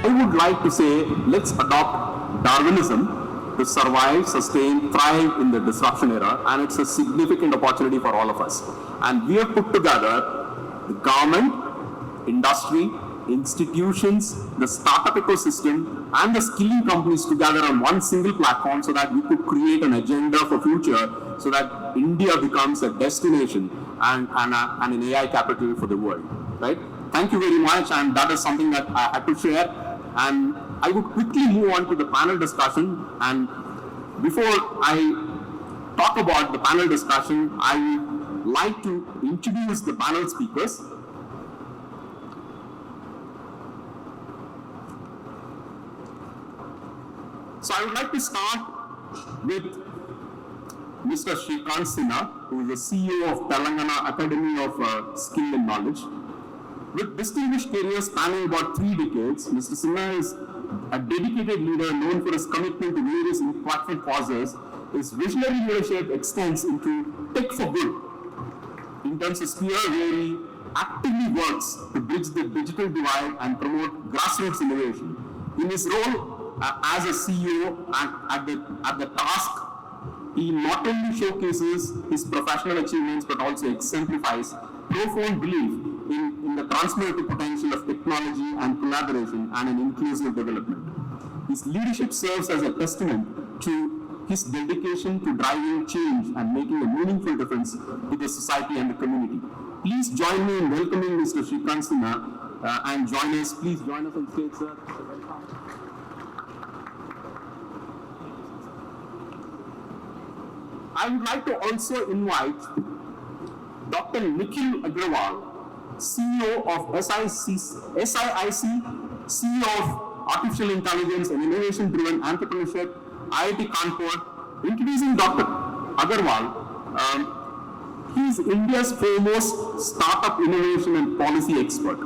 I would like to say, let's adopt Darwinism to survive, sustain, thrive in the disruption era, and it's a significant opportunity for all of us. And we have put together the government, industry, institutions, the startup ecosystem, and the skilling companies together on one single platform so that we could create an agenda for future so that India becomes a destination and an AI capital for the world, right? Thank you very much, and that is something that I had to share. And I would quickly move on to the panel discussion. And before I talk about the panel discussion, I would like to introduce the panel speakers. So I would like to start with Mr. Shrikant Sinha, who is the CEO of Telangana Academy of Skill and Knowledge. With distinguished careers spanning about 3 decades, Mr. Sinha is a dedicated leader known for his commitment to various impactful causes. His visionary leadership extends into tech for good, in terms of sphere where he actively works to bridge the digital divide and promote grassroots innovation. In his role as a CEO at the task, he not only showcases his professional achievements but also exemplifies profound belief in the transformative potential of technology and collaboration and an inclusive development. His leadership serves as a testament to his dedication to driving change and making a meaningful difference to the society and the community. Please join me in welcoming Mr. Shrikant Sinha and join us. Please join us on stage, sir. I would like to also invite Dr. Nikhil Agrawal, CEO of SIIC, CEO of Artificial Intelligence and Innovation-Driven Entrepreneurship, IIT Kanpur. Introducing Dr. Agrawal, he is India's foremost startup innovation and policy expert.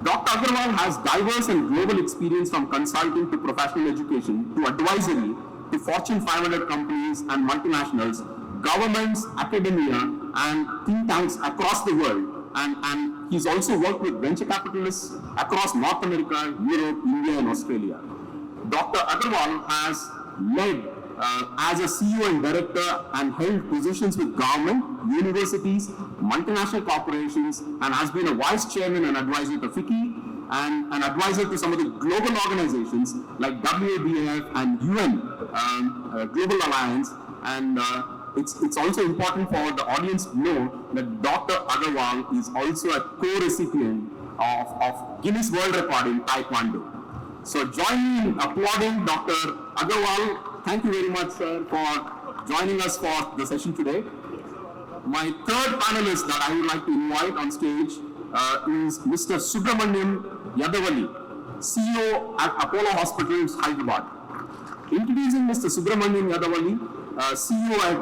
Dr. Agrawal has diverse and global experience from consulting to professional education to advisory to Fortune 500 companies and multinationals, governments, academia, and think tanks across the world. And he's also worked with venture capitalists across North America, Europe, India, and Australia. Dr. Agrawal has led as a CEO and director and held positions with government, universities, multinational corporations, and has been a vice chairman and advisor to FICCI, and an advisor to some of the global organizations like WABF and UN Global Alliance. And it's also important for the audience to know that Dr. Agrawal is also a co-recipient of Guinness World Record in Taekwondo. So join me in applauding Dr. Agrawal. Thank you very much, sir, for joining us for the session today. My third panelist that I would like to invite on stage is Mr. Subramaniam Yadavalli, CEO at Apollo Hospitals, Hyderabad. Introducing Mr. Subramaniam Yadavalli, CEO at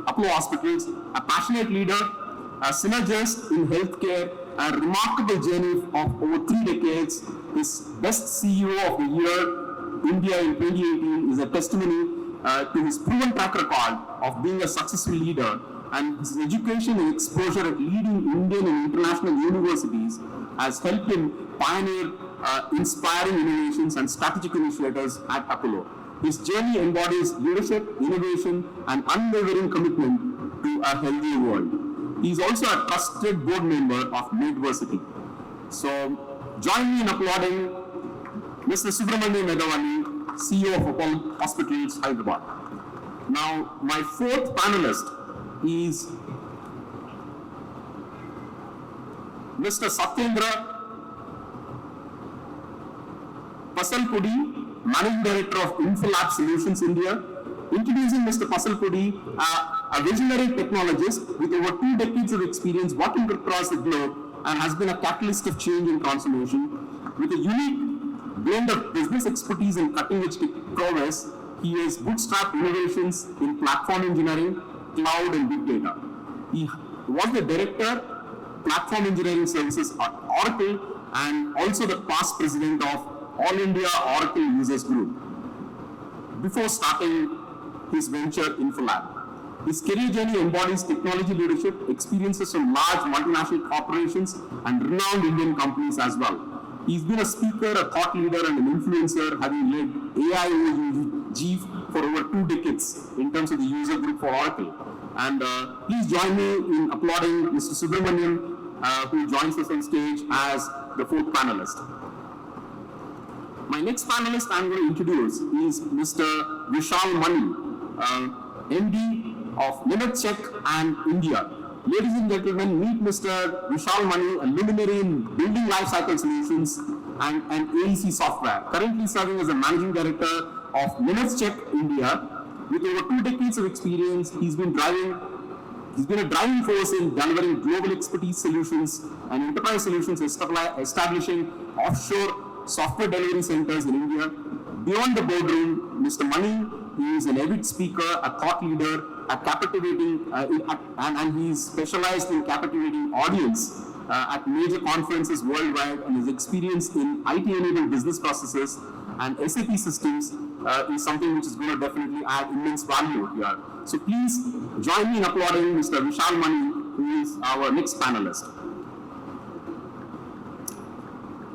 Apollo Hospitals, a passionate leader, a synergist in healthcare, a remarkable journey of over 3 decades. His best CEO of the year, India in 2018, is a testimony to his proven track record of being a successful leader, and his education and exposure at leading Indian and international universities has helped him pioneer inspiring innovations and strategic initiatives at Apollo. His journey embodies leadership, innovation, and unwavering commitment to a healthier world. He is also a trusted board member of myvoice. So join me in applauding Mr. Subramaniam Yadavalli, CEO of Apollo Hospitals, Hyderabad. Now, my fourth panelist is Mr. Satyendra Pasalpudi, Managing Director of Infolab Solutions India. Introducing Mr. Pasalpudi, a visionary technologist with over 2 decades of experience working across the globe and has been a catalyst of change and transformation. With a unique blend of business expertise and cutting-edge prowess, he has bootstrapped innovations in platform engineering, cloud, and big data. He was the director, platform engineering services at Oracle, and also the past president of All India Oracle Users Group before starting his venture Infolab. His career journey embodies technology leadership, experiences from large multinational corporations and renowned Indian companies as well. He's been a speaker, a thought leader, and an influencer, having led AIOG for over 2 decades in terms of the user group for Oracle. And please join me in applauding Mr. Subramanian, who joins us on stage as the 4th panelist. My next panelist I'm going to introduce is Mr. Vishal Mani, MD of Minetcheck and India. Ladies and gentlemen, meet Mr. Vishal Mani, a luminary in building lifecycle solutions and AEC software, currently serving as the managing director of Minetcheck India. With over 2 decades of experience, he's been a driving force in delivering global expertise solutions and enterprise solutions, establishing offshore software delivery centers in India. Beyond the boardroom, Mr. Mani is an avid speaker, a thought leader, a captivating, and he's specialized in captivating audience at major conferences worldwide, and his experience in IT-enabled business processes and SAP systems is something which is going to definitely add immense value here. So please join me in applauding Mr. Vishal Mani, who is our next panelist.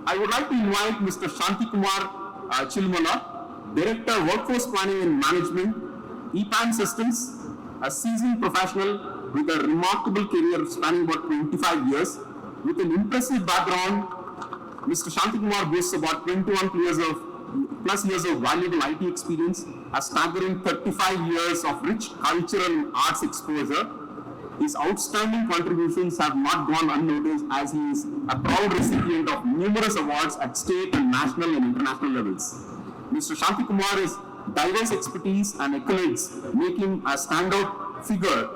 I would like to invite Mr. Shanti Kumar Chilmala, Director, Workforce Planning and Management, EPAM Systems, a seasoned professional with a remarkable career spanning about 25 years. With an impressive background, Mr. Shanti Kumar boasts about 21 plus years of valuable IT experience, a staggering 35 years of rich cultural and arts exposure. His outstanding contributions have not gone unnoticed, as he is a proud recipient of numerous awards at state and national and international levels. Mr. Shanti Kumar's diverse expertise and accolades make him a standout figure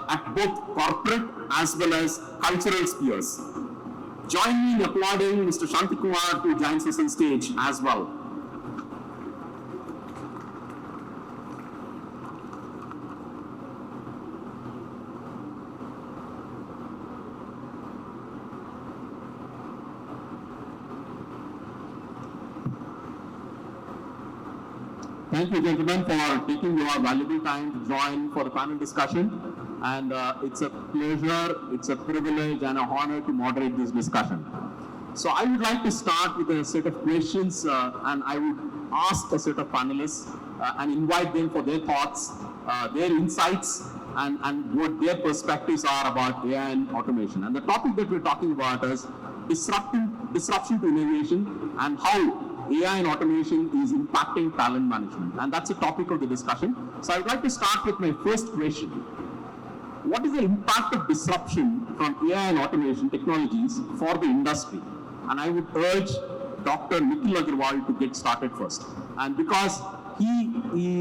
at both corporate as well as cultural spheres. Join me in applauding Mr. Shanti Kumar, who joins us on stage as well. Thank you, gentlemen, for taking your valuable time to join for the panel discussion. And it's a pleasure, it's a privilege and an honor to moderate this discussion. So I would like to start with a set of questions, and I would ask a set of panelists and invite them for their thoughts, their insights, and what their perspectives are about AI and automation. And the topic that we're talking about is disruption to innovation and how AI and automation is impacting talent management. And that's the topic of the discussion. So I would like to start with my first question. What is the impact of disruption from AI and automation technologies for the industry? And I would urge Dr. Nikhil Agrawal to get started first. And because he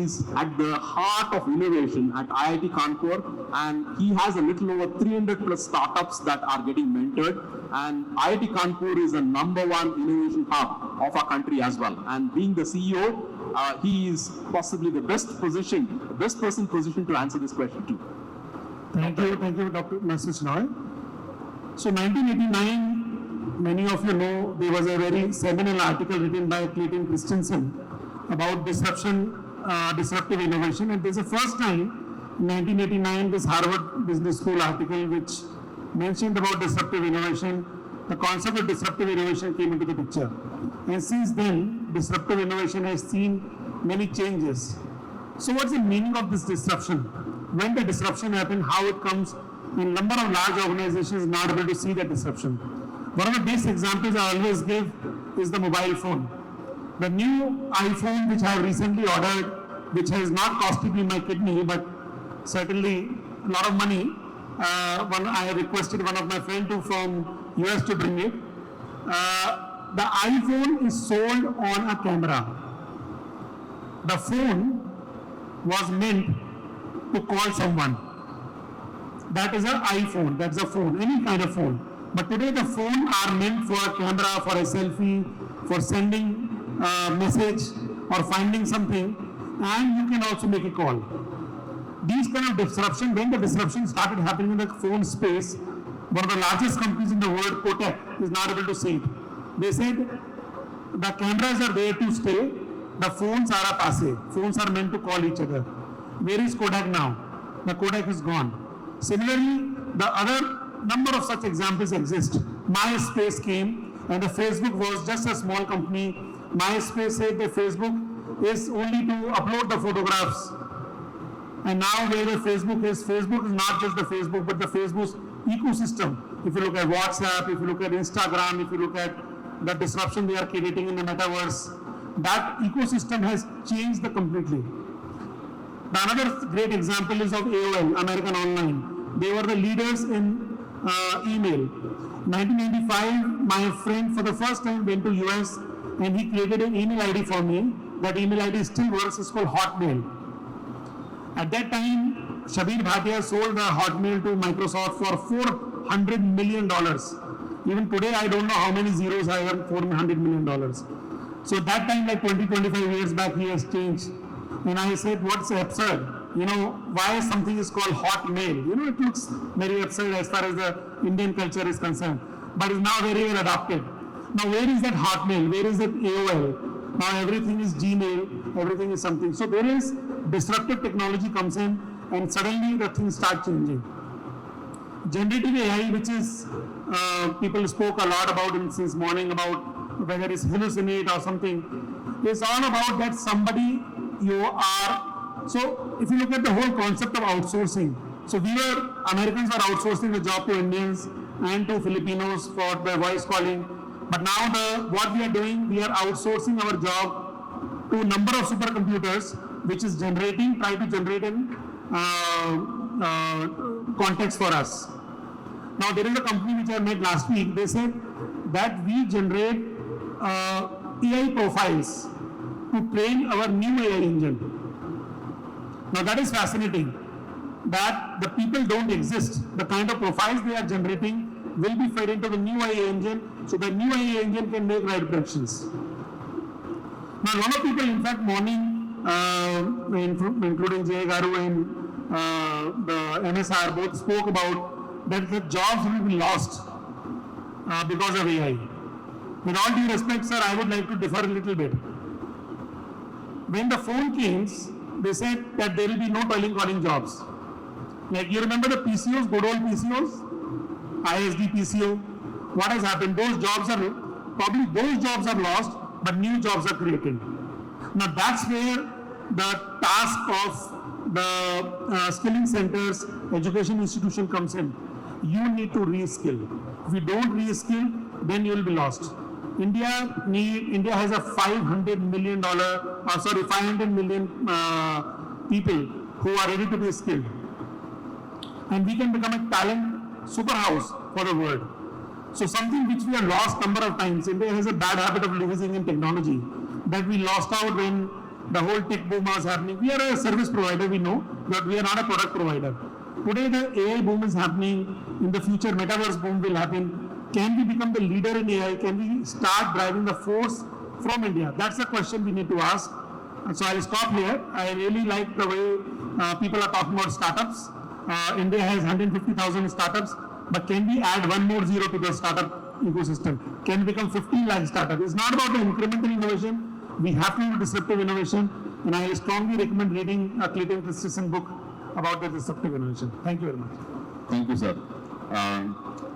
is at the heart of innovation at IIT Kanpur, and he has a little over 300 plus startups that are getting mentored. And IIT Kanpur is the #1 innovation hub of our country as well. And being the CEO, he is possibly the best person positioned to answer this question too. Thank you, Dr. Mr. Shinoy. So 1989, many of you know, there was a very seminal article written by Clayton Christensen about disruptive innovation. And there's a first time, in 1989, this Harvard Business School article which mentioned about disruptive innovation. The concept of disruptive innovation came into the picture. And since then, disruptive innovation has seen many changes. So what's the meaning of this disruption? When the disruption happens, how it comes, in number of large organizations not able to see that disruption. One of the best examples I always give is the mobile phone. The new iPhone which I have recently ordered, which has not costed me my kidney, but certainly a lot of money. I requested one of my friends from US to bring it. The iPhone is sold on a camera. The phone was meant to call someone. That is an iPhone, that's a phone, any kind of phone. But today the phone are meant for a camera, for a selfie, for sending a message or finding something, and you can also make a call. These kind of disruption, when the disruption started happening in the phone space, one of the largest companies in the world, Kodak, is not able to see it. They said the cameras are there to stay, the phones are a passe. Phones are meant to call each other. Where is Kodak now? The Kodak is gone. Similarly, the other number of such examples exist. MySpace came, and the Facebook was just a small company. MySpace said that Facebook is only to upload the photographs. And now where the Facebook is not just the Facebook, but the Facebook's ecosystem. If you look at WhatsApp, if you look at Instagram, if you look at the disruption they are creating in the metaverse, that ecosystem has changed completely. Another great example is of AOL, American Online. They were the leaders in email. 1995, my friend for the first time went to US and he created an email ID for me. That email ID still works, it's called Hotmail. At that time, Shabir Bhatia sold the Hotmail to Microsoft for $400 million. Even today, I don't know how many zeros I have, $400 million. So that time, like 25 years back, he has changed. And I said, what's absurd? Why something is called Hotmail? It looks very absurd as far as the Indian culture is concerned, but is now very well adopted. Now, where is that Hotmail? Where is that AOL? Now everything is Gmail, everything is something. So there is disruptive technology comes in and suddenly the things start changing. Generative AI, which is, people spoke a lot about it since morning about whether it's hallucinate or something, is all about that somebody you are. So if you look at the whole concept of outsourcing, so Americans were outsourcing the job to Indians and to Filipinos for the voice calling. But now what we are doing, we are outsourcing our job to a number of supercomputers, which is try to generate an context for us. Now there is a company which I met last week. They said that we generate AI profiles to train our new AI engine. Now that is fascinating, that the people don't exist. The kind of profiles they are generating will be fed into the new AI engine, so the new AI engine can make right predictions. Now a lot of people, in fact, morning, including Jay Garu and the MSR, both spoke about that the jobs will be lost because of AI. With all due respect, sir, I would like to differ a little bit. When the phone came, they said that there will be no calling jobs. Like you remember the PCOs, good old PCOs? ISD PCO, what has happened? Those jobs are lost, but new jobs are created. Now that's where the task of the skilling centers, education institution comes in. You need to reskill. If you don't reskill, then you will be lost. India has a $500 million people who are ready to be skilled. And we can become a talent superhouse for the world. So something which we have lost number of times. India has a bad habit of losing in technology that we lost out when the whole tech boom was happening. We are a service provider, we know, but we are not a product provider. Today the AI boom is happening. In the future, metaverse boom will happen. Can we become the leader in AI? Can we start driving the force from India? That's the question we need to ask. And so I'll stop here. I really like the way people are talking about startups. India has 150,000 startups, but can we add one more zero to the startup ecosystem? Can we become 15 lakh startups? It's not about the incremental innovation. We have to do disruptive innovation, and I strongly recommend reading a Clayton Christensen book about the disruptive innovation. Thank you very much. Thank you, sir.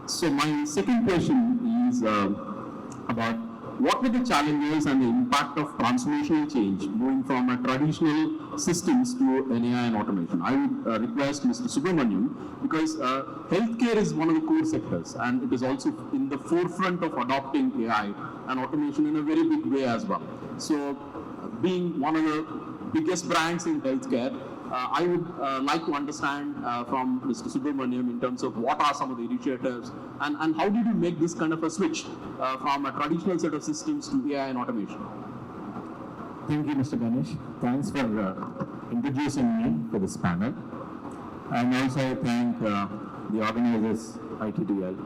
So my second question is about what were the challenges and the impact of transformational change moving from a traditional systems to an AI and automation? I would request Mr. Subramaniam, because healthcare is one of the core sectors and it is also in the forefront of adopting AI and automation in a very big way as well. So being one of the biggest brands in healthcare, I would like to understand from Mr. Subramaniam in terms of what are some of the initiatives and how did you make this kind of a switch from a traditional set of systems to AI and automation? Thank you, Mr. Ganesh. Thanks for introducing me to this panel. And also I thank the organizers, ITTL,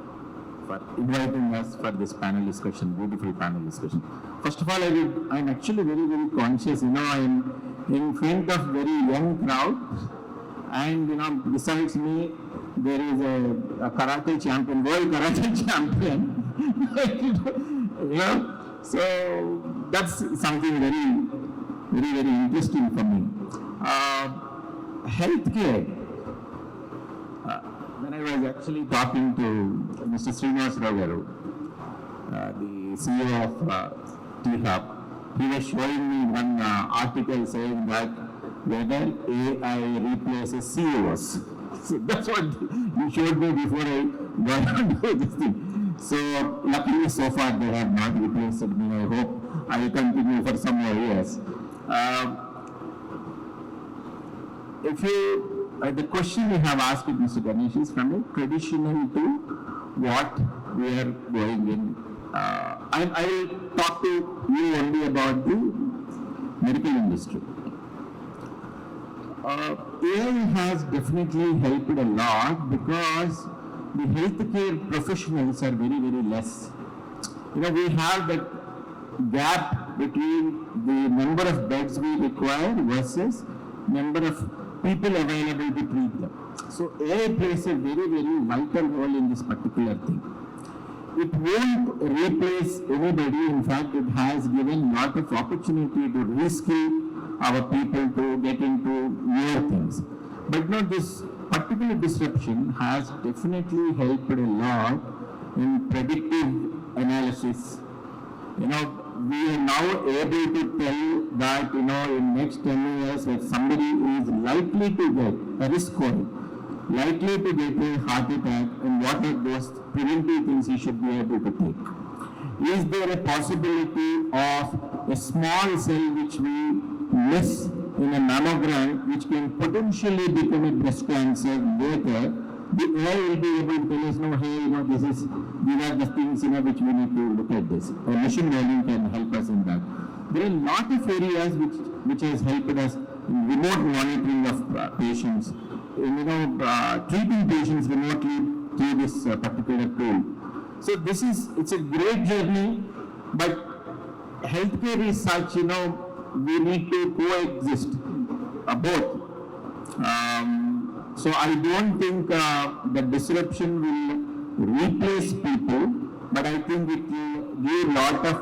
for inviting us for this panel discussion, beautiful panel discussion. First of all, I'm actually very, very conscious, I'm in front of very young crowd, and besides me there is a karate champion, world karate champion. So that's something very, very, very interesting for me. Healthcare, when I was actually talking to Mr. Srinivas Rao, the CEO of T-Hub, he was showing me one article saying that whether AI replaces CEOs. So that's what he showed me before I got onto this thing. So luckily so far they have not replaced me. I hope I will continue for some more years. The question you have asked it, Mr. Ganesh, is from a traditional to what we are going in. I will talk to you only about the medical industry. AI has definitely helped a lot because the healthcare professionals are very, very less. We have that gap between the number of beds we require versus number of people available to treat them. So AI plays a very, very vital role in this particular thing. It won't replace anybody. In fact, it has given lot of opportunity to reskill our people to get into newer things. But this particular disruption has definitely helped a lot in predictive analysis. We are now able to tell that, in next 10 years, if somebody is likely to get a risk score, likely to get a heart attack, and what are those preventive things he should be able to take. Is there a possibility of a small cell which we miss in a mammogram, which can potentially become a breast cancer later? The AI will be able to tell us, these are the things, which we need to look at this. Machine learning can help us in that. There are a lot of areas which has helped us in remote monitoring of patients, treating patients remotely through this particular tool. So it's a great journey, but healthcare is such, we need to coexist both. So I don't think the disruption will replace people, but I think it will give a lot of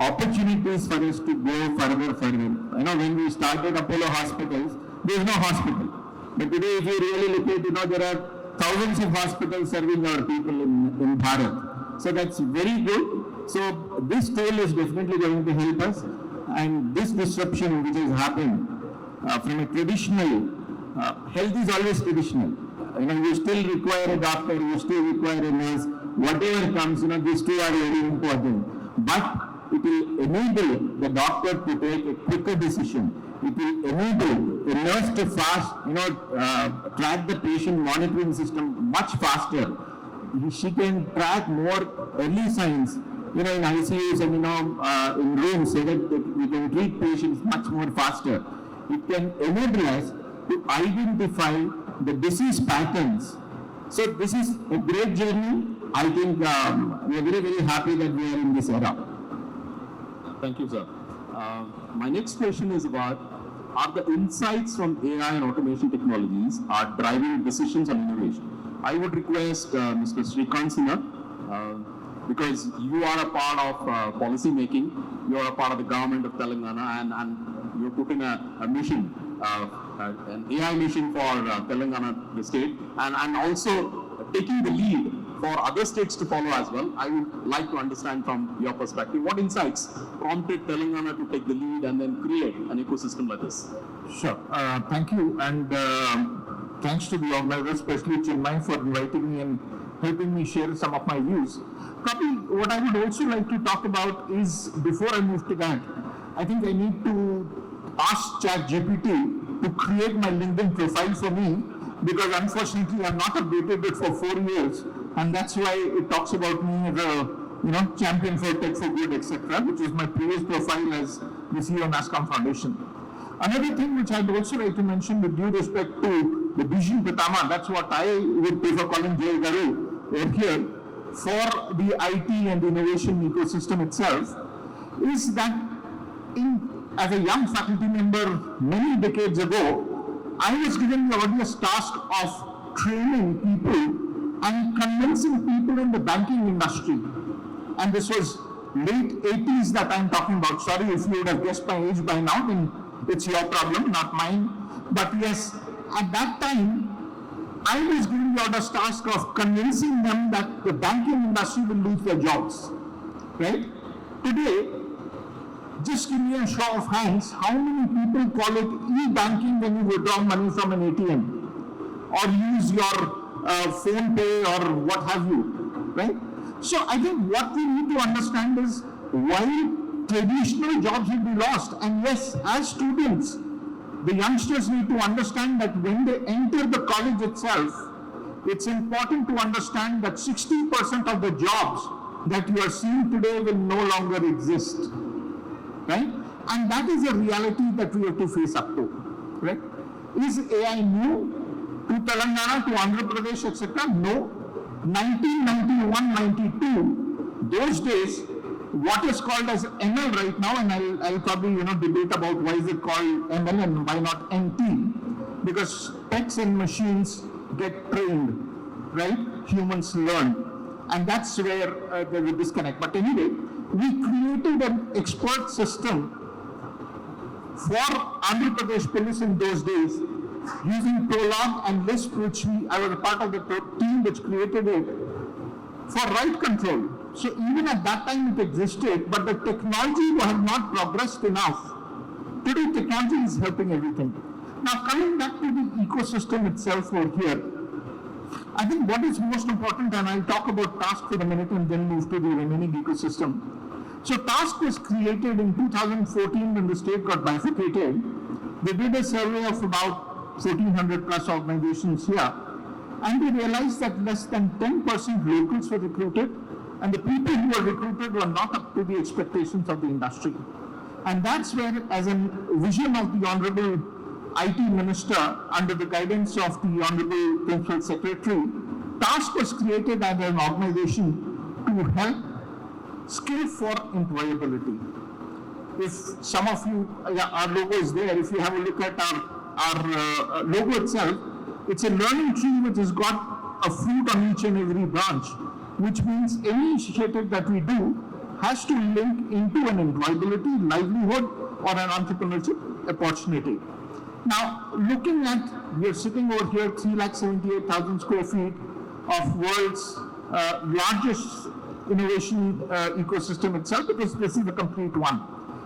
opportunities for us to go further. When we started Apollo hospitals, there is no hospital. But today, if you really look at, there are thousands of hospitals serving our people in Bharat. So that's very good. So this tool is definitely going to help us. And this disruption which has happened from a traditional, health is always traditional. You still require a doctor, you still require a nurse, whatever comes, these two are very important. But it will enable the doctor to take a quicker decision. It will enable a nurse to track the patient monitoring system much faster. She can track more early signs, in ICUs and, in rooms so that we can treat patients much more faster. It can enable us to identify the disease patterns. So this is a great journey. I think we are very, very happy that we are in this era. Thank you, sir. My next question is about, are the insights from AI and automation technologies are driving decisions on innovation? I would request Mr. Srikanth Sinha, because you are a part of policy making, you are a part of the government of Telangana, and you put in a mission, an AI mission for Telangana, the state, and also taking the lead for other states to follow as well. I would like to understand from your perspective, what insights prompted Telangana to take the lead and then create an ecosystem like this? Sure. Thank you, and thanks to the organizers, especially Chinmay, for inviting me and helping me share some of my views. Probably what I would also like to talk about is, before I move to that, I think I need to ask ChatGPT to create my LinkedIn profile for me, because unfortunately I've not updated it for 4 years, and that's why it talks about me as a champion for tech for good, etc., which is my previous profile as the CEO of NASCOM Foundation. Another thing which I'd also like to mention, with due respect to the Vision Pitama, that's what I would prefer calling Jay Garu over here, for the IT and the innovation ecosystem itself, is that as a young faculty member many decades ago, I was given the arduous task of training people and convincing people in the banking industry. And this was late 80s that I'm talking about. Sorry if you would have guessed my age by now, then it's your problem, not mine. But yes, at that time, I was given the arduous task of convincing them that the banking industry will lose their jobs. right? Today, just give me a show of hands, how many people call it e-banking when you withdraw money from an ATM or use your phone pay or what have you, right? So I think what we need to understand is while traditional jobs will be lost, and yes, as students, the youngsters need to understand that when they enter the college itself, it's important to understand that 60% of the jobs that you are seeing today will no longer exist, right? And that is a reality that we have to face up to, right? Is AI new to Telangana, to Andhra Pradesh, etc.? No. 1991-92, those days, what is called as ML right now, and I'll probably debate about why is it called ML and why not NT, because pets and machines get trained, right? Humans learn, and that's where there's a disconnect. But anyway, we created an expert system for Andhra Pradesh police in those days using Prolog and Lisp, which I was a part of the team which created it for right control. So even at that time it existed, but the technology had not progressed enough. Today technology is helping everything. Now coming back to the ecosystem itself over here, I think what is most important, and I'll talk about TASK for a minute and then move to the remaining ecosystem. So TASK was created in 2014 when the state got bifurcated. They did a survey of about 1,400 plus organizations here, and they realized that less than 10% locals were recruited, and the people who were recruited were not up to the expectations of the industry. And that's where, as a vision of the Honorable IT Minister, under the guidance of the Honorable Principal Secretary, TASK was created as an organization to help skill for employability. If some of you, our logo is there, if you have a look at our logo itself, it's a learning tree which has got a fruit on each and every branch, which means any initiative that we do has to link into an employability, livelihood, or an entrepreneurship opportunity. Now, looking at, we are sitting over here, 378,000 square feet of world's largest innovation ecosystem itself, because this is the complete one.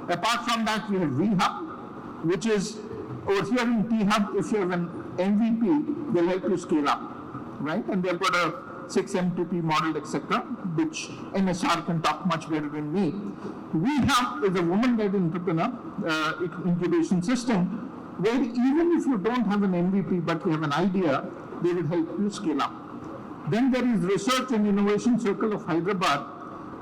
Apart from that, we have VHub, which is over here in T-Hub. If you have an MVP, they'll help you scale up, right? And they've got a 6M2P model, etc., which NSR can talk much better than me. VHub is a woman-led entrepreneur incubation system, where even if you don't have an MVP but you have an idea, they will help you scale up. Then there is Research and Innovation Circle of Hyderabad,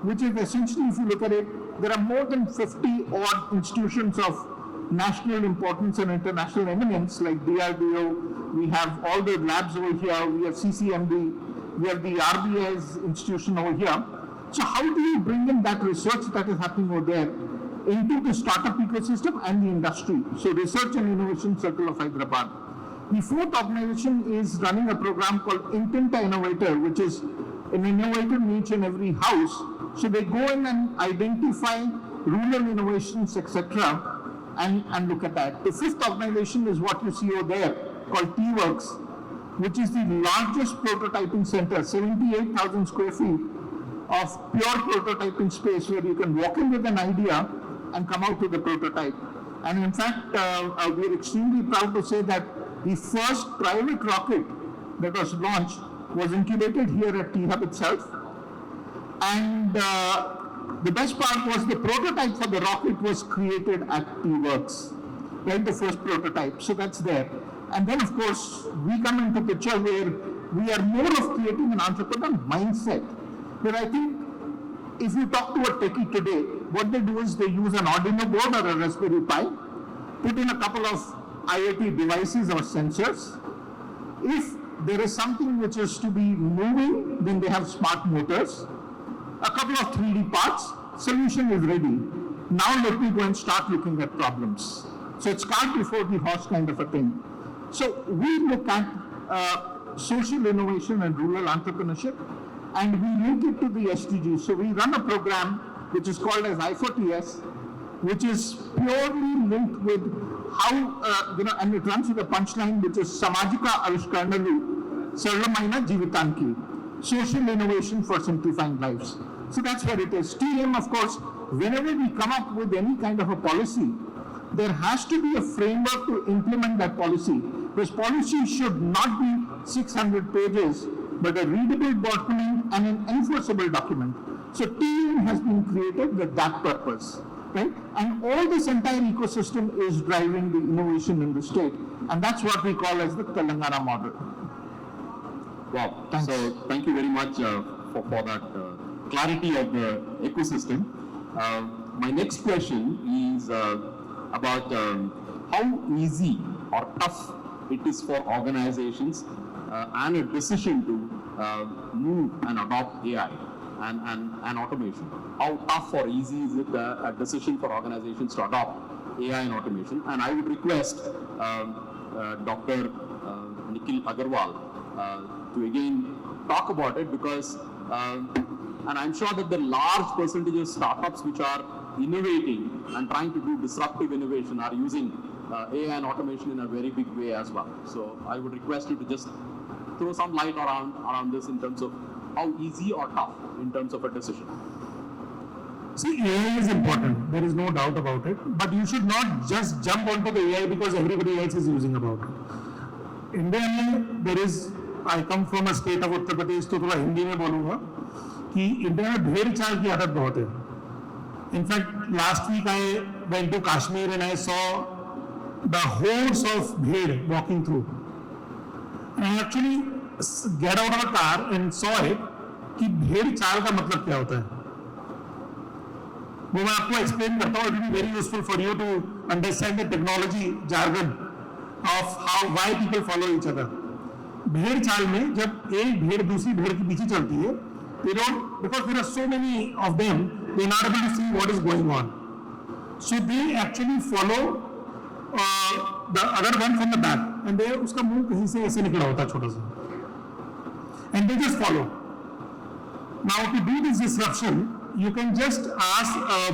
which is essentially, if you look at it, there are more than 50 odd institutions of national importance and international eminence, like DRDO, we have all the labs over here, we have CCMB, we have the RBI's institution over here. So how do you bring in that research that is happening over there into the startup ecosystem and the industry? So Research and Innovation Circle of Hyderabad. The fourth organization is running a program called Intenta Innovator, which is an innovator in each and every house. So they go in and identify rural innovations, etc., and look at that. The fifth organization is what you see over there, called T-Works, which is the largest prototyping center, 78,000 square feet of pure prototyping space, where you can walk in with an idea and come out with a prototype. And in fact, we are extremely proud to say that the first private rocket that was launched was incubated here at T-Hub itself. And the best part was the prototype for the rocket was created at T-Works, right? The first prototype. So that's there. And then, of course, we come into the picture where we are more of creating an entrepreneur mindset. Where I think if you talk to a techie today, what they do is they use an Arduino board or a Raspberry Pi, put in a couple of IoT devices or sensors. If there is something which is to be moving, then they have smart motors, a couple of 3D parts, solution is ready. Now let me go and start looking at problems. So it's cart before the horse kind of a thing. So we look at social innovation and rural entrepreneurship, and we link it to the SDGs. So we run a program which is called as I4TS, which is purely linked with how, and it runs with a punchline which is Samajika Avishkarnalu, Sarlamaina Jivitanki, social innovation for simplifying lives. So that's where it is. TM, of course, whenever we come up with any kind of a policy, there has to be a framework to implement that policy. This policy should not be 600 pages, but a readable document and an enforceable document. So TM has been created with that purpose, right? And all this entire ecosystem is driving the innovation in the state, and that's what we call as the Telangana model. Wow. Thanks. So thank you very much for that clarity of the ecosystem. My next question is about how easy or tough it is for organizations and a decision to move and adopt AI and automation. How tough or easy is it a decision for organizations to adopt AI and automation? And I would request Dr. Nikhil Agarwal to again talk about it, because and I'm sure that the large percentage of startups which are innovating and trying to do disruptive innovation are using AI and automation in a very big way as well. So I would request you to just throw some light around this in terms of how easy or tough in terms of a decision. See, AI is important, there is no doubt about it, but you should not just jump onto the AI because everybody else is using about it. India में there is, I come from a state of Uttar Pradesh, तो थोड़ा हिंदी में बोलूँगा कि India में भेड़ चाल की आदत बहुत है. In fact, last week I went to Kashmir and I saw the hordes of bhed walking through. And I actually get out of a car and saw it कि भेड़ चाल का मतलब क्या होता है. वो मैं आपको एक्सप्लेन करता हूँ. It will be very useful for you to understand the technology jargon of why people follow each other. भेड़ चाल में जब एक भेड़ दूसरी भेड़ के पीछे चलती है, they don't, because there are so many of them, they are not able to see what is going on. So they actually follow the other one from the back, and they उसका मुंह कहीं से ऐसे निकला होता है छोटा सा, and they just follow. Now to do this disruption, you can just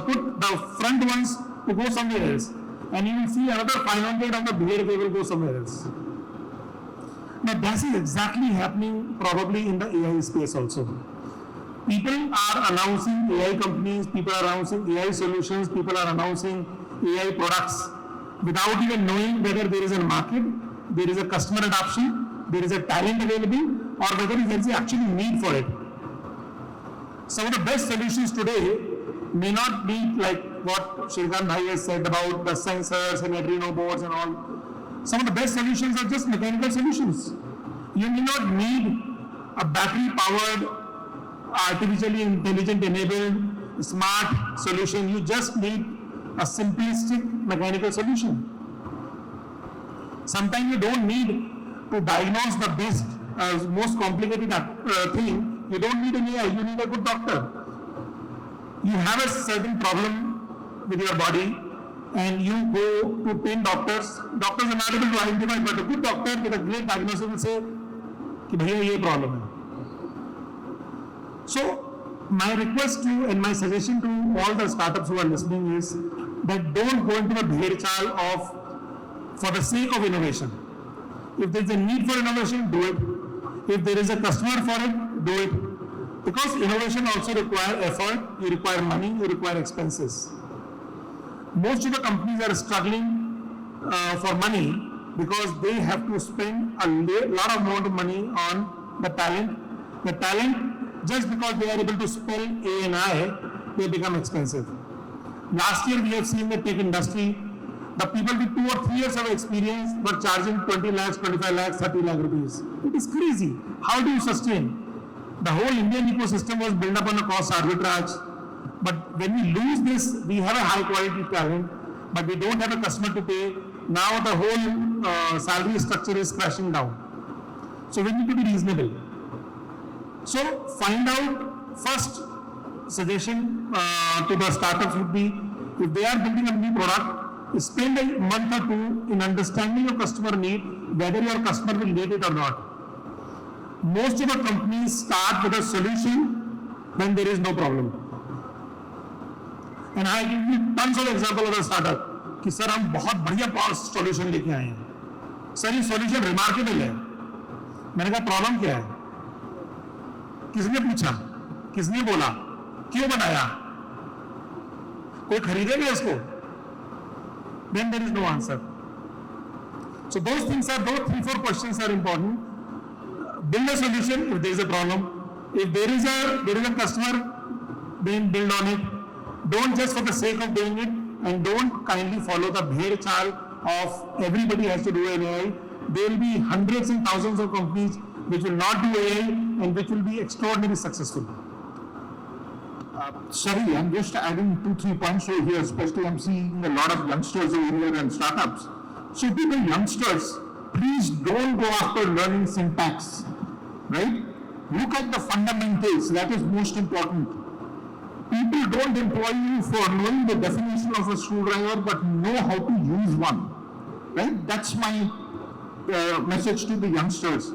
put the front ones to go somewhere else, and you will see another 500 of the bhed, they will go somewhere else. Now this is exactly happening probably in the AI space also. People are announcing AI companies, people are announcing AI solutions, people are announcing AI products without even knowing whether there is a market, there is a customer adoption, there is a talent available, or whether there is actually need for it. Some of the best solutions today may not be like what Shrikant Bhai has said about the sensors and Arduino boards and all. Some of the best solutions are just mechanical solutions. You may not need a battery-powered, artificially intelligent enabled, smart solution. You just need a simplistic mechanical solution. Sometimes you don't need to diagnose the best, most complicated thing. You don't need an AI, you need a good doctor. You have a certain problem with your body and you go to 10 doctors. Doctors are not able to identify, but a good doctor with a great diagnosis will say, कि भैया ये problem है. So my request to and my suggestion to all the startups who are listening is that don't go into the bhed chal of for the sake of innovation. If there is a need for innovation, do it. If there is a customer for it, do it. Because innovation also requires effort, you require money, you require expenses. Most of the companies are struggling for money because they have to spend a lot of amount of money on the talent. The talent, just because they are able to spell A and I, they become expensive. Last year we have seen the tech industry, the people with 2 or 3 years of experience were charging 20 lakhs, 25 lakhs, 30 lakh rupees. It is crazy. How do you sustain? The whole Indian ecosystem was built up on a cost arbitrage. But when we lose this, we have a high quality talent, but we don't have a customer to pay. Now the whole salary structure is crashing down. So we need to be reasonable. So find out, first suggestion to the startups would be, if they are building a new product, spend a month or 2 in understanding your customer need, whether your customer will need it or not. Most of the companies start with a solution when there is no problem. And I give you tons of examples of a startup कि sir हम बहुत बढ़िया solution लेके आए हैं. Sir ये solution remarkable है. मैंने कहा प्रॉब्लम क्या है? किसने पूछा? किसने बोला? क्यों बनाया, कोई खरीदेगा इसको? Then there is no answer. So those things are, those 3-4 questions are important. Build a solution if there is a problem. If there is a customer, then build on it. Don't just for the sake of doing it, and don't kindly follow the bhed chal of everybody has to do an AI. There will be hundreds and thousands of companies which will not do AI and which will be extraordinarily successful. Sorry, I'm just adding 2-3 points over here, especially I'm seeing a lot of youngsters over here and startups. So to the youngsters, please don't go after learning syntax, right? Look at the fundamentals, that is most important. People don't employ you for knowing the definition of a screwdriver, but know how to use one, right? That's my message to the youngsters.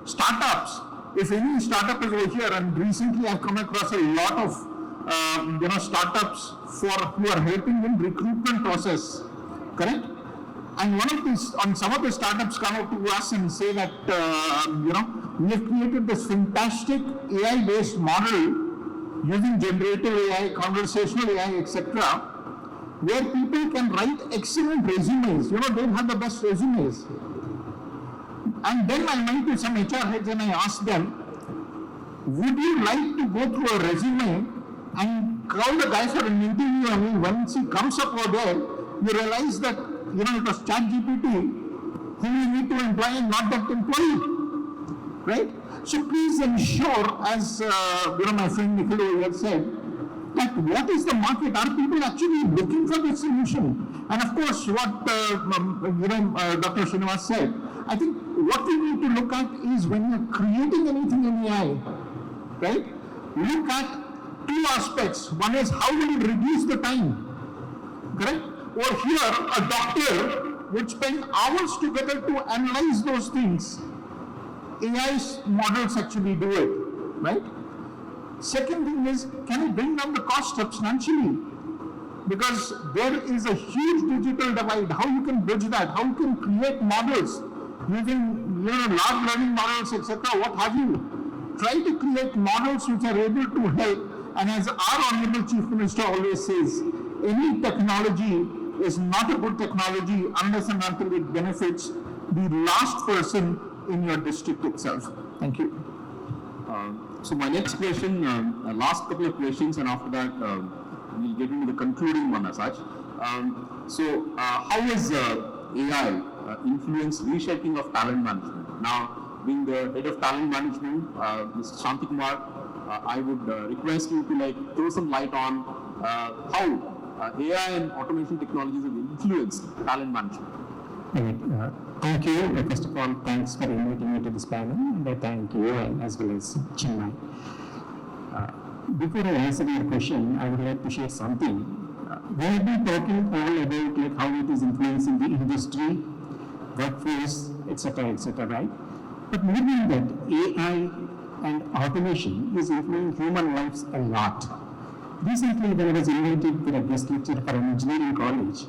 Startups, if any startup is over here, and recently I've come across a lot of startups who are helping in recruitment process, correct? And some of the startups come up to us and say that, we have created this fantastic AI-based model using generative AI, conversational AI, etc., where people can write excellent resumes. They have the best resumes. And then I went to some HR heads and I asked them, would you like to go through a resume and call the guy for an interview? I mean, once he comes up over there, you realize that, it was ChatGPT who you need to employ and not that employee, right? So please ensure, as my friend Nikhil over here said, that what is the market? Are people actually looking for this solution? And of course, what Dr. Srinivas said, I think what we need to look at is when you're creating anything in AI, right? Look at 2 aspects. One is how will it reduce the time, correct? Or here, a doctor would spend hours together to analyze those things. AI models actually do it, right? Second thing is, can it bring down the cost substantially? Because there is a huge digital divide. How you can bridge that? How you can create models using large learning models, etc. What have you? Try to create models which are able to help. And as our Honorable Chief Minister always says, any technology is not a good technology unless and until it benefits the last person in your district itself. Thank you. So my next question, last couple of questions, and after that we'll get into the concluding one as such. How has AI influenced reshaping of talent management? Now, being the head of talent management, Mr. Shantikumar, I would request you to throw some light on how AI and automation technologies have influenced talent management. Right. Thank you. First of all, thanks for inviting me to this panel, and I thank you as well as Chinmay. Before I answer your question, I would like to share something. We have been talking all about how it is influencing the industry, workforce, etc., right? But more than that, AI and automation is influencing human lives a lot. Recently, when I was invited to a guest lecture for an engineering college,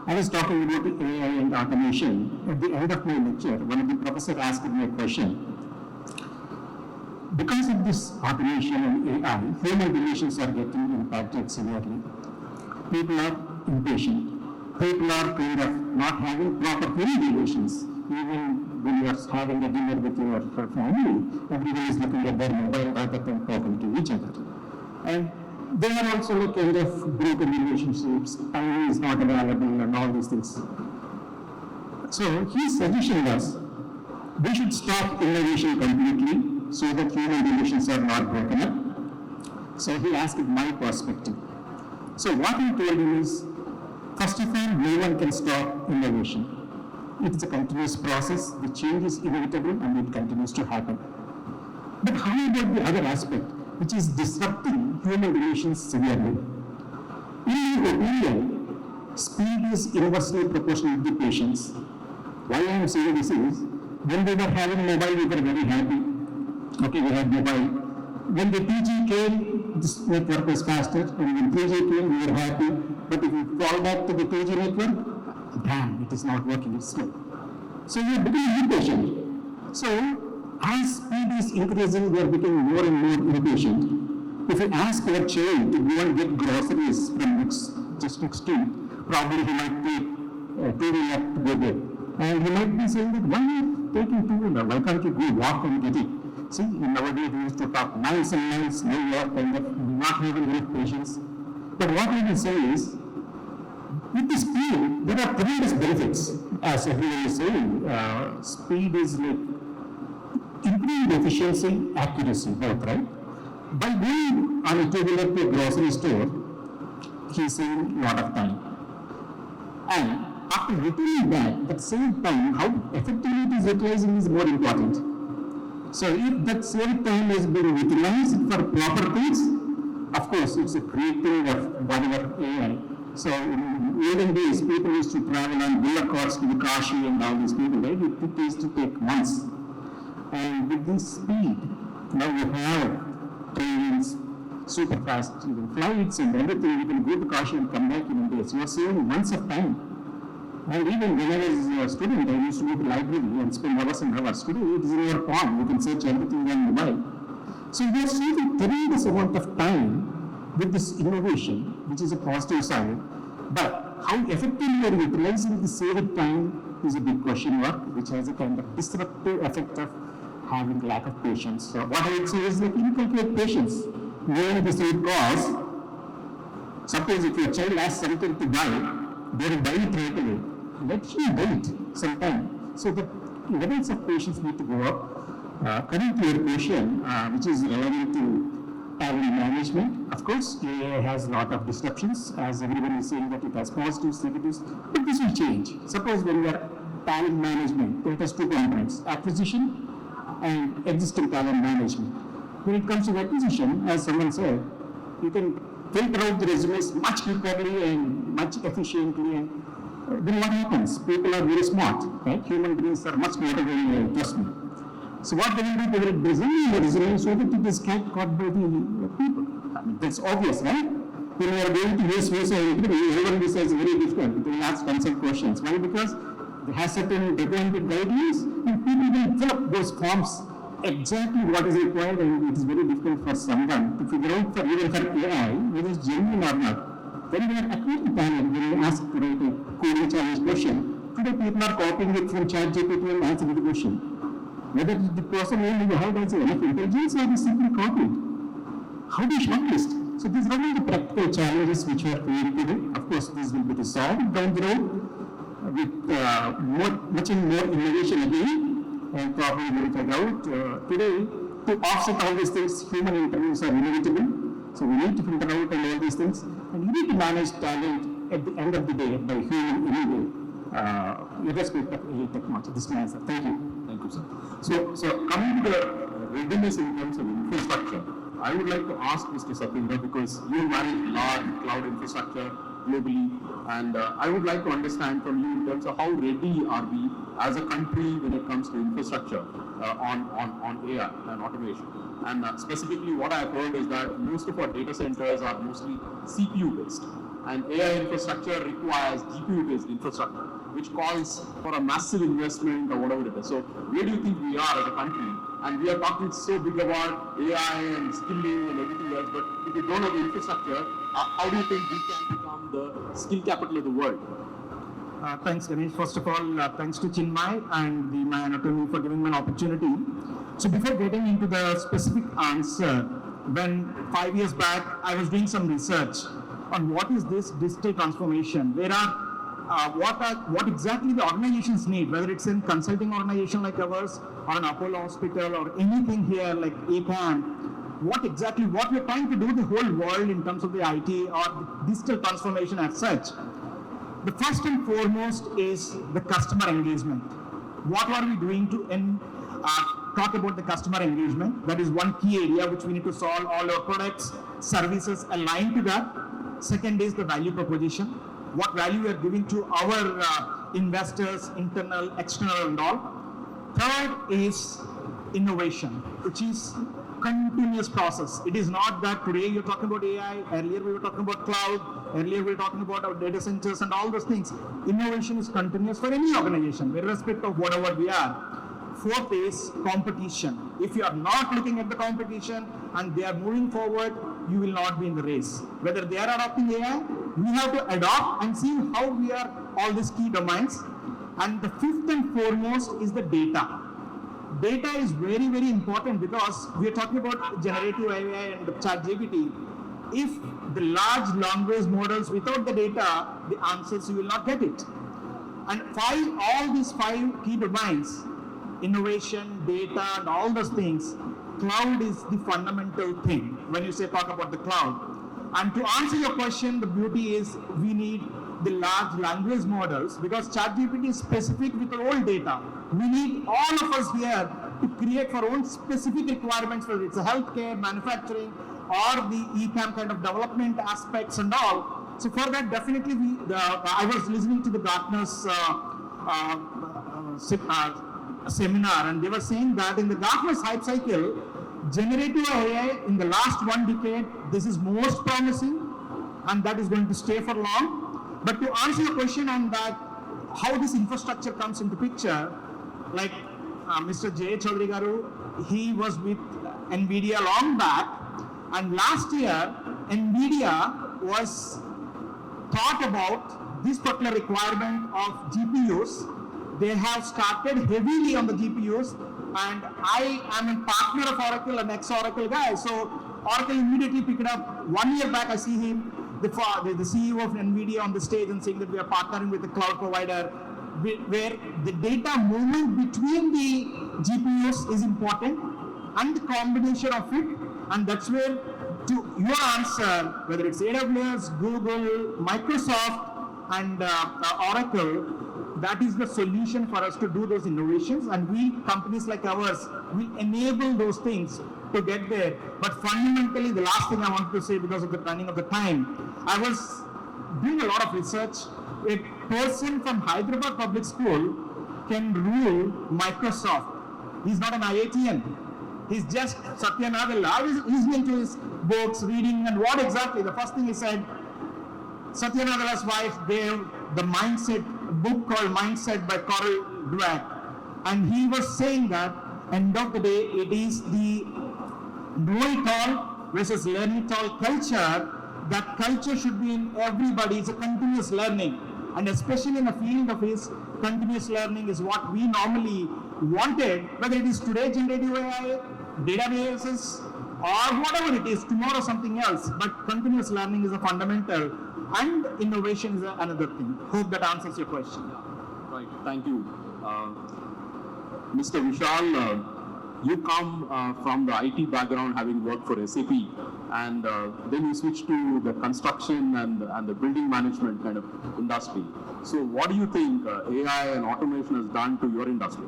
I was talking about the AI and automation. At the end of my lecture, one of the professors asked me a question. Because of this automation and AI, human relations are getting impacted severely. People are impatient. People are kind of not having proper human relations. Even when you are having a dinner with your family, everyone is looking at their mobile rather than talking to each other. And they are also kind of broken relationships, time is not available and all these things. So his suggestion was, we should stop innovation completely so that human relations are not broken up. So he asked my perspective. So what he told him is, first of all, no one can stop innovation. It is a continuous process, the change is inevitable and it continues to happen. But how about the other aspect, which is disrupting human relations severely? In my opinion, speed is inversely proportional to patience. Why I am saying this is, when we were having mobile, we were very happy. Okay, we had mobile. When the 2G came, this network was faster, and when 3G came, we were happy. But if we fall back to the 2G network, damn, it is not working, it's slow. So we are becoming impatient. So as speed is increasing, we are becoming more and more impatient. If you ask your child to go and get groceries from just next street, probably he might take two-wheeler to go there. And he might be saying that, why are you taking two-wheeler? Why can't you go walk and get it? See, nowadays we used to talk miles and miles, now you are kind of not having enough patience. But what we will say is, with the speed, there are tremendous benefits. As everyone is saying, speed is like improving efficiency, accuracy, both, right? By going on a two-wheeler to a grocery store, he is saving a lot of time. And after returning back, at the same time, how effectively it is utilizing is more important. So if that same time is being utilized for proper things, of course, it's a creating of whatever AI. So in olden days, people used to travel on bullock carts to the Kashi and all these people, right? It used to take months. And with this speed, now you have trains, super fast even flights and everything. You can go to Kashi and come back in days. You are saving months of time. And even when I was a student, I used to go to the library and spend hours and hours. Today, it is in your palm. You can search everything on mobile. So we are saving tremendous amount of time with this innovation, which is a positive side. But how effectively we are utilizing the saved time is a big question mark, which has a kind of disruptive effect of having lack of patience. So what I would say is like inculcate patience. Knowing this root cause, suppose if your child asks something to buy, they will buy it right away. Let him wait some time. So the levels of patience need to go up. Coming to your question, which is relevant to talent management, of course, AI has a lot of disruptions, as everyone is saying that it has positives, negatives, but this will change. Suppose when we are talent management, it has two components, acquisition and existing talent management. When it comes to acquisition, as someone said, you can filter out the resumes much quickly and much efficiently, and then what happens? People are very smart, right? Human beings are much smarter than trust me. So what they will do, they will design the resume so that it is caught by the people. I mean, that's obvious, right? When you are going to use visa interview, everyone decides very different. They will ask consent questions. Why? Because they have certain recommended guidelines, and people will fill up those forms exactly what is required, and it is very difficult for someone to figure out, for even for AI, whether it's genuine or not. When we are acquiring talent, when we ask to write a coding challenge question, today people are copying it from ChatGPT and answering the question. Whether the person really has enough intelligence or is simply copied. How do you shortlist? So these are all the practical challenges which we are creating today. Of course, these will be resolved down the road with much more innovation again, and probably verified out. Today, to offset all these things, human interviews are inevitable. So we need to filter out and all these things, and you need to manage talent at the end of the day by human anyway, irrespective of any technology. This is my answer. Thank you. Thank you, sir. So coming to the readiness in terms of infrastructure, I would like to ask Mr. Satyendra, because you manage large cloud infrastructure globally, and I would like to understand from you in terms of how ready are we as a country when it comes to infrastructure on AI and automation. And specifically what I have heard is that most of our data centers are mostly CPU based, and AI infrastructure requires GPU based infrastructure, which calls for a massive investment or whatever it is. So where do you think we are as a country? And we are talking so big about AI and skilling and everything else, but if we don't have the infrastructure, how do you think we can become the skill capital of the world? Thanks, Ganesh. First of all, thanks to Chinmay and the My Anatomy for giving me an opportunity. So before getting into the specific answer, when 5 years back, I was doing some research on what is this digital transformation. There are what exactly the organizations need, whether it's in consulting organization like ours, or an Apollo hospital, or anything here like APAM, what we're trying to do the whole world in terms of the IT or digital transformation as such. The first and foremost is the customer engagement. What are we doing to talk about the customer engagement? That is one key area which we need to solve. All our products, services aligned to that. Second is the value proposition. What value we are giving to our investors, internal, external, and all. Third is innovation, which is continuous process. It is not that today you're talking about AI, earlier we were talking about cloud, earlier we were talking about our data centers and all those things. Innovation is continuous for any organization, irrespective of whatever we are. Fourth is competition. If you are not looking at the competition and they are moving forward, you will not be in the race. Whether they are adopting AI, we have to adopt and see how we are all these key domains. And the fifth and foremost is the data. Data is very, very important because we are talking about generative AI and ChatGPT. If the large language models without the data, the answers you will not get it. And all these five key domains, innovation, data, and all those things, cloud is the fundamental thing when you talk about the cloud. And to answer your question, the beauty is we need the large language models because ChatGPT is specific with the old data. We need all of us here to create our own specific requirements, whether it's a healthcare, manufacturing, or the EPAM kind of development aspects and all. So for that, definitely I was listening to the Gartner's seminar, and they were saying that in the Gartner's hype cycle, generative AI in the last 1 decade, this is most promising, and that is going to stay for long. But to answer your question on that, how this infrastructure comes into picture, like Mr. J. Chaudhary Garu, he was with NVIDIA long back, and last year, NVIDIA was thought about this particular requirement of GPUs. They have started heavily on the GPUs, and I am a partner of Oracle, an ex-Oracle guy, so Oracle immediately picked it up. 1 year back, I see him, the CEO of NVIDIA on the stage and saying that we are partnering with the cloud provider, where the data movement between the GPUs is important, and the combination of it, and that's where, to your answer, whether it's AWS, Google, Microsoft, and Oracle, that is the solution for us to do those innovations, and companies like ours, will enable those things to get there. But fundamentally, the last thing I wanted to say, because of the running of the time, I was doing a lot of research. A person from Hyderabad Public School can rule Microsoft. He's not an IITian. He's just Satya Nadella. I was listening to his books, reading, and what exactly? The first thing he said, Satya Nadella's wife gave the book called Mindset by Carol Dweck. And he was saying that, end of the day, it is the know-it-all versus learn-it-all culture. That culture should be in everybody. It's a continuous learning. And especially in a field of his, continuous learning is what we normally wanted, whether it is today generative AI, databases, or whatever it is, tomorrow something else. But continuous learning is a fundamental, and innovation is another thing. Hope that answers your question. Right, thank you. Mr. Vishal, you come from the IT background, having worked for SAP, and then you switch to the construction and the building management kind of industry. So what do you think AI and automation has done to your industry?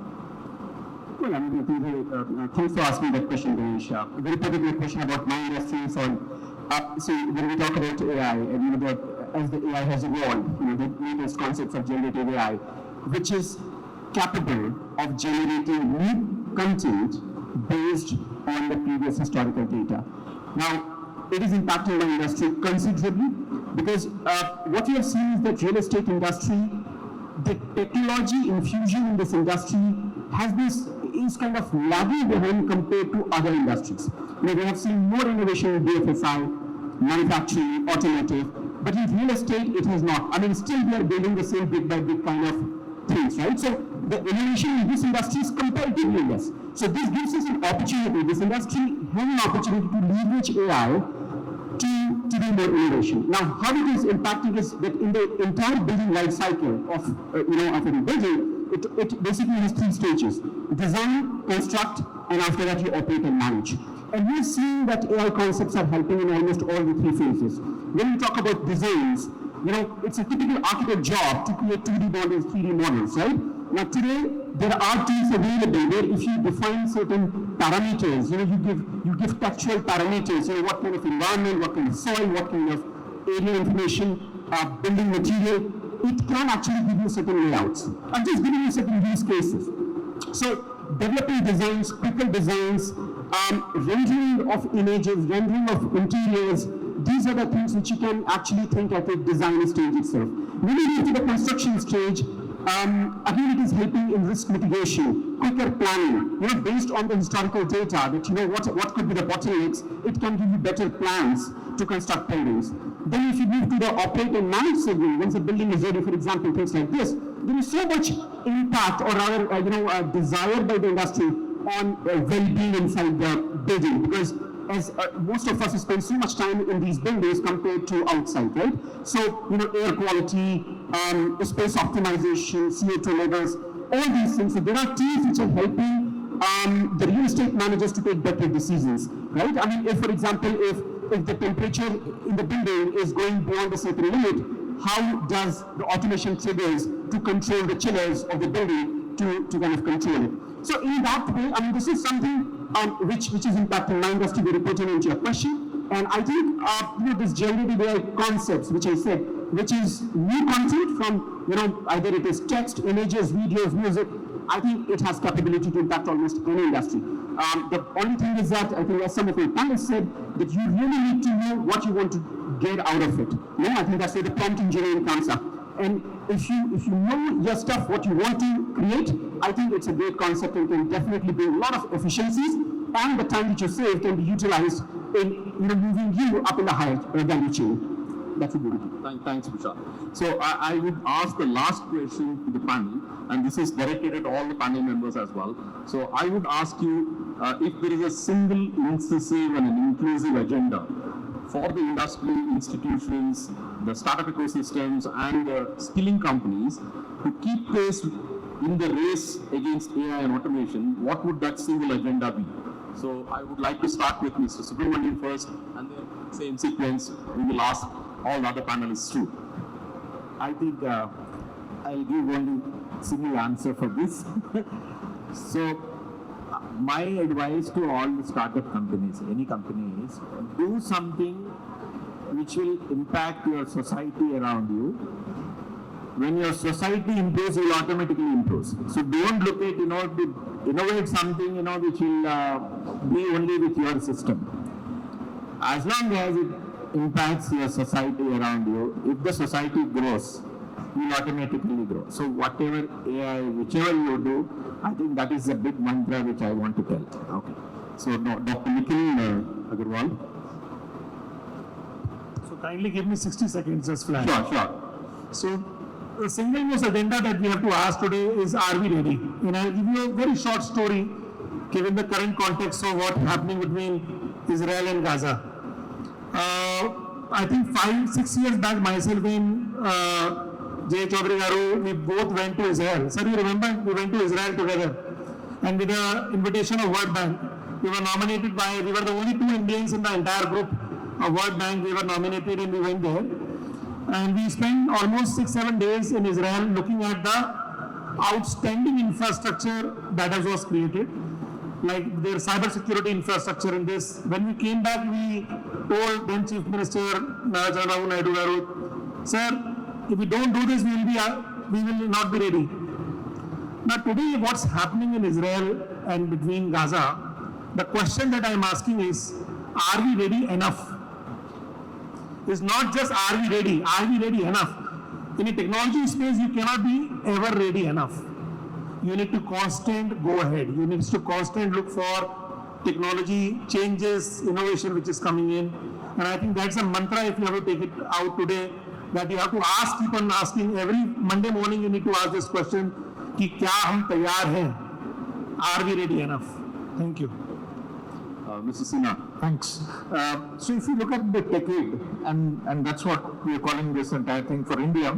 Well, I mean, thanks for asking that question, Ganesh. A very particular question about my industry. So when we talk about AI, and as the AI has evolved, the latest concepts of generative AI, which is capable of generating new content based on the previous historical data. Now, it is impacting the industry considerably because what we have seen is that real estate industry, the technology infusion in this industry is kind of lagging behind compared to other industries. We have seen more innovation in BFSI, manufacturing, automotive, but in real estate it has not. I mean, still we are building the same bit by bit kind of things, right? So the innovation in this industry is comparatively less. So this gives us an opportunity. This industry has an opportunity to leverage AI to do more innovation. Now, how it is impacting is that in the entire building life cycle of a building, it basically has 3 stages: design, construct, and after that you operate and manage. And we're seeing that AI concepts are helping in almost all the 3 phases. When we talk about designs, it's a typical architect job to create 2D models, 3D models, right? Now today, there are tools available where if you define certain parameters, you give textual parameters, what kind of environment, what kind of soil, what kind of area information, building material, it can actually give you certain layouts. I'm just giving you certain use cases. So developing designs, quicker designs, rendering of images, rendering of interiors, these are the things which you can actually think at the design stage itself. When you get to the construction stage, again it is helping in risk mitigation. quicker planning, based on the historical data that, what could be the bottlenecks, it can give you better plans to construct buildings. Then if you move to the operate and manage segment, once a building is ready, for example, things like this, there is so much impact or rather, desire by the industry on well-being inside the building, because as most of us spend so much time in these buildings compared to outside, right? So, air quality, space optimization, CO2 levels, all these things. So there are teams which are helping the real estate managers to take better decisions, right? I mean, if, for example, if the temperature in the building is going beyond a certain limit, how does the automation triggers to control the chillers of the building to kind of control it? So in that way, I mean, this is something which is impacting my industry, very pertinent to your question. And I think this generative AI concepts, which I said, which is new content from either it is text, images, videos, music. I think it has capability to impact almost any industry. The only thing is that I think, as some of my panelists said, that you really need to know what you want to get out of it. I think that's where the prompt engineering comes up. And if you know your stuff, what you want to create, I think it's a great concept and can definitely bring a lot of efficiencies, and the time that you save can be utilized in moving you up in the higher value chain. That would be it. Thanks, Vishal. So I would ask the last question to the panel, and this is directed at all the panel members as well. So I would ask you if there is a single incisive and an inclusive agenda for the industry, institutions, the startup ecosystems, and the skilling companies to keep pace in the race against AI and automation, what would that single agenda be? So I would like to start with Mr. Subramanian first, and then same sequence, we will ask all the other panelists too. I think I'll give only single answer for this. So my advice to all the startup companies, any company, is do something which will impact your society around you. When your society improves, you will automatically improve. So don't look at, to innovate something, which will be only with your system. As long as it impacts your society around you, if the society grows, you will automatically grow. So whatever AI, whichever you do, I think that is a big mantra which I want to tell. Okay. So now, Dr. Nikhil Agarwal. So kindly give me 60 seconds just flat. Sure. So the single most agenda that we have to ask today is, are we ready? I'll give you a very short story given the current context of what's happening between Israel and Gaza. I think 5-6 years back, myself and Jay Chaudhary Garu, we both went to Israel. Sir, you remember we went to Israel together, and with the invitation of World Bank, we were the only 2 Indians in the entire group of World Bank. We were nominated and we went there. And we spent almost 6-7 days in Israel looking at the outstanding infrastructure that was created, like their cybersecurity infrastructure in this. When we came back, we told then Chief Minister Chandrababu Naidu Garu, sir, if we don't do this, we will not be ready. Now today, what's happening in Israel and between Gaza, the question that I'm asking is, are we ready enough? It's not just are we ready enough? In a technology space, you cannot be ever ready enough. You need to constant go ahead. You need to constant look for technology changes, innovation which is coming in. And I think that's a mantra, if you have to take it out today, that you have to keep on asking. Every Monday morning you need to ask this question, कि क्या हम तैयार हैं? Are we ready enough? Thank you. Mr. Sinha. Thanks. So if you look at the decade, and that's what we are calling this entire thing for India,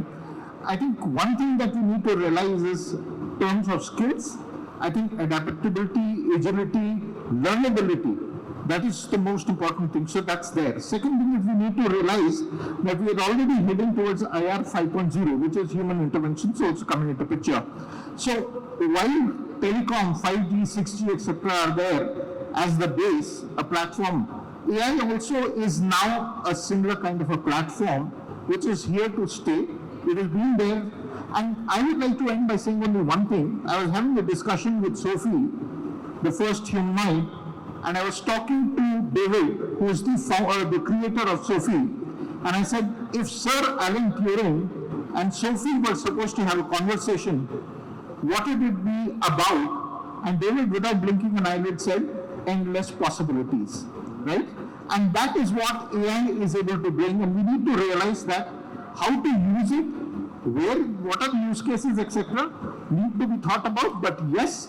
I think one thing that we need to realize is, in terms of skills, I think adaptability, agility, learnability, that is the most important thing. So that's there. Second thing is we need to realize that we are already heading towards IR 5.0, which is human interventions also coming into picture. So while telecom, 5G, 6G, etc. are there as the base, a platform, AI also is now a similar kind of a platform which is here to stay. It has been there. And I would like to end by saying only one thing. I was having a discussion with Sophie, the first humanoid, and I was talking to David, who is the creator of Sophie, and I said, if Sir Alan Turing and Sophie were supposed to have a conversation, what would it be about? and David, without blinking an eyelid, said endless possibilities, right? And that is what AI is able to bring, and we need to realize that how to use it, what are the use cases, etc., need to be thought about. But yes,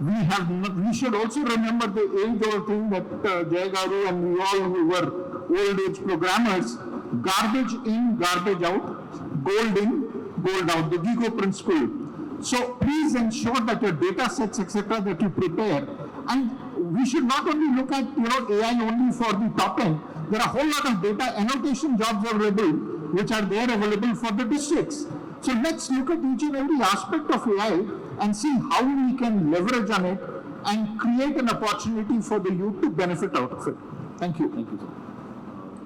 we should also remember the age-old thing that Jay Garu and we all who were old-age programmers, garbage in, garbage out, gold in, gold out, the GIGO principle. So please ensure that your data sets, etc., that you prepare, and we should not only look at AI only for the top end. There are a whole lot of data annotation jobs available, which are there available for the districts. So let's look at each and every aspect of AI and see how we can leverage on it and create an opportunity for the youth to benefit out of it. Thank you. Thank you,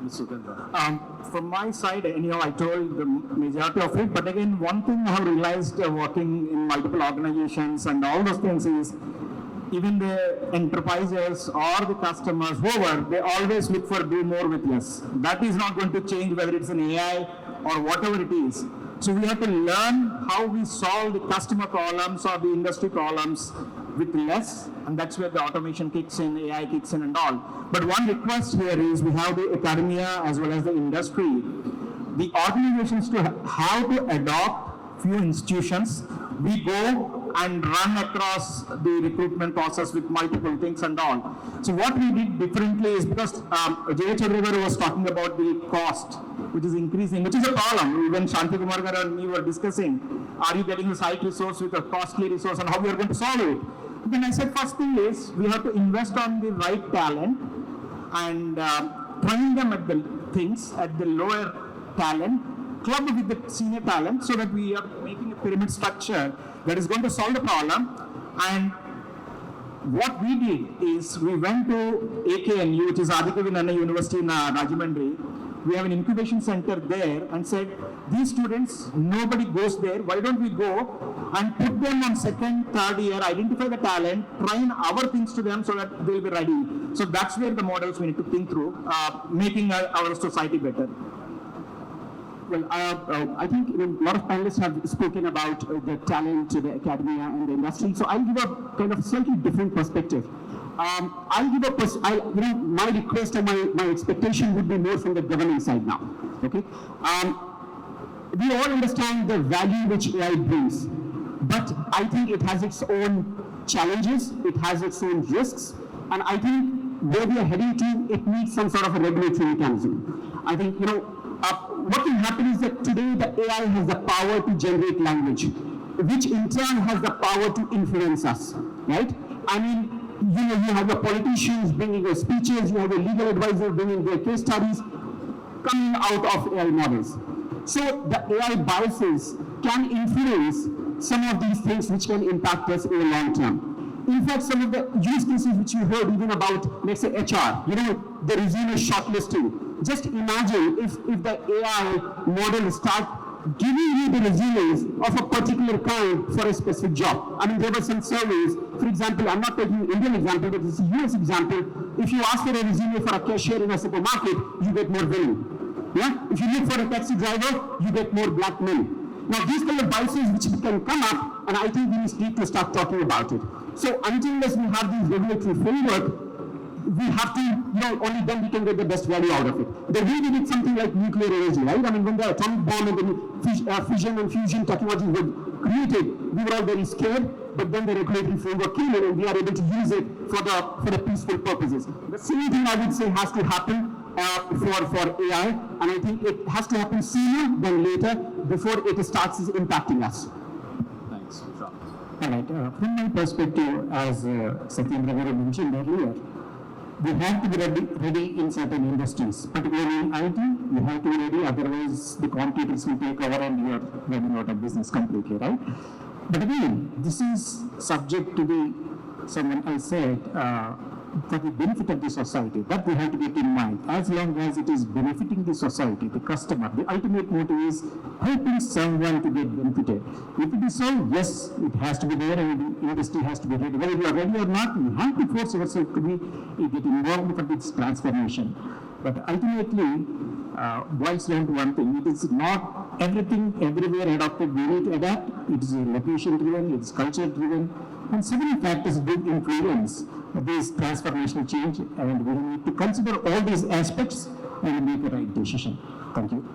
sir. From my side, anyhow, I told the majority of it, but again, one thing I have realized working in multiple organizations and all those things is, even the enterprises or the customers, whoever, they always look for do more with less. That is not going to change whether it's an AI or whatever it is. So we have to learn how we solve the customer problems or the industry problems with less, and that's where the automation kicks in, AI kicks in and all. But one request here is we have the academia as well as the industry, the organizations to have to adopt few institutions. We go and run across the recruitment process with multiple things and all. So what we did differently is, because J.H. Agarwal was talking about the cost, which is increasing, which is a problem. Even Shanti Kumar Garu and me were discussing, are you getting the site resource with a costly resource and how we are going to solve it? Then I said, first thing is, we have to invest on the right talent and train them at the things, at the lower talent, club with the senior talent, so that we are making a pyramid structure that is going to solve the problem. And what we did is, we went to AKNU, which is Aditya Vinaya University in Rajahmundry. We have an incubation center there, and said, these students, nobody goes there, why don't we go and put them on second, third year, identify the talent, train our things to them so that they'll be ready. So that's where the models we need to think through, making our society better. Well, I think a lot of panelists have spoken about the talent, the academia, and the industry. So I'll give a kind of slightly different perspective. I'll give my request and my expectation would be more from the government side now. Okay, we all understand the value which AI brings, but I think it has its own challenges, it has its own risks, and I think where we are heading to, it needs some sort of a regulatory mechanism. I think what will happen is that today the AI has the power to generate language, which in turn has the power to influence us, right? I mean, you have your politicians bringing their speeches, you have your legal advisors bringing their case studies coming out of AI models. So the AI biases can influence some of these things which can impact us in the long term. In fact, some of the use cases which you heard even about, let's say HR, the resume shortlisting. Just imagine if the AI model start giving you the resumes of a particular kind for a specific job. I mean, there were some surveys, for example, I'm not taking Indian example, but it's a US example. If you ask for a resume for a cashier in a supermarket, you get more women. Yeah? If you look for a taxi driver, you get more black men. Now, these kind of biases which can come up, and I think we need to start talking about it. So until we have these regulatory framework, we have to, only then we can get the best value out of it. The way we did something like nuclear energy, right? I mean, when the atomic bomb and the fission and fusion technologies were created, we were all very scared, but then the regulatory framework came in and we are able to use it for the peaceful purposes. The same thing I would say has to happen for AI, and I think it has to happen sooner than later before it starts impacting us. Thanks. All right. From my perspective, as Satyendra Garu mentioned earlier, we have to be ready in certain industries, particularly in IT. You have to be ready, otherwise the competitors will take over and you are running out of business completely, right? But again, this is subject to someone else said, for the benefit of the society. That we have to keep in mind. As long as it is benefiting the society, the customer, the ultimate motive is helping someone to get benefited. If it is so, yes, it has to be there and the industry has to be ready. Whether we are ready or not, we have to force ourselves to get involved for this transformation. But ultimately, boils down to one thing. It is not everything everywhere adopted. We need to adapt. It is location driven, it is culture driven. And several factors do influence this transformational change, and we need to consider all these aspects and make a right decision. Thank you.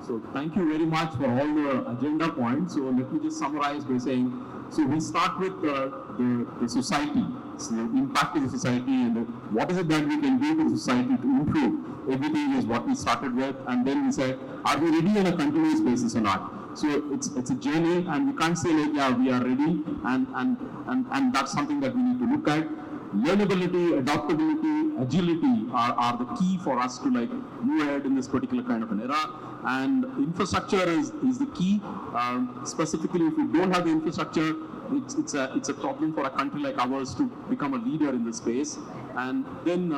So thank you very much for all the agenda points. So let me just summarize by saying, so we start with the society, so the impact of the society, and what is it that we can do to the society to improve. Everything is what we started with, and then we said, are we ready on a continuous basis or not? So it's a journey, and we can't say like, yeah, we are ready, and that's something that we need to look at. Learnability, adaptability, agility are the key for us to like move ahead in this particular kind of an era. And infrastructure is the key. Specifically, if we don't have the infrastructure, it's a problem for a country like ours to become a leader in this space. And then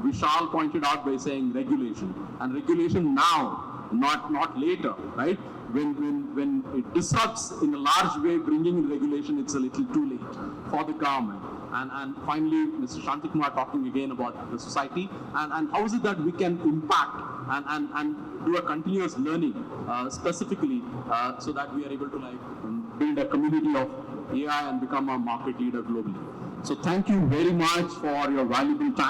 Vishal pointed out by saying regulation, and regulation now, not later, right? When it disrupts in a large way, bringing in regulation, it's a little too late for the government. And finally, Mr. Shantikumar talking again about the society and how is it that we can impact and do a continuous learning specifically so that we are able to like build a community of AI and become a market leader globally. So thank you very much for your valuable time.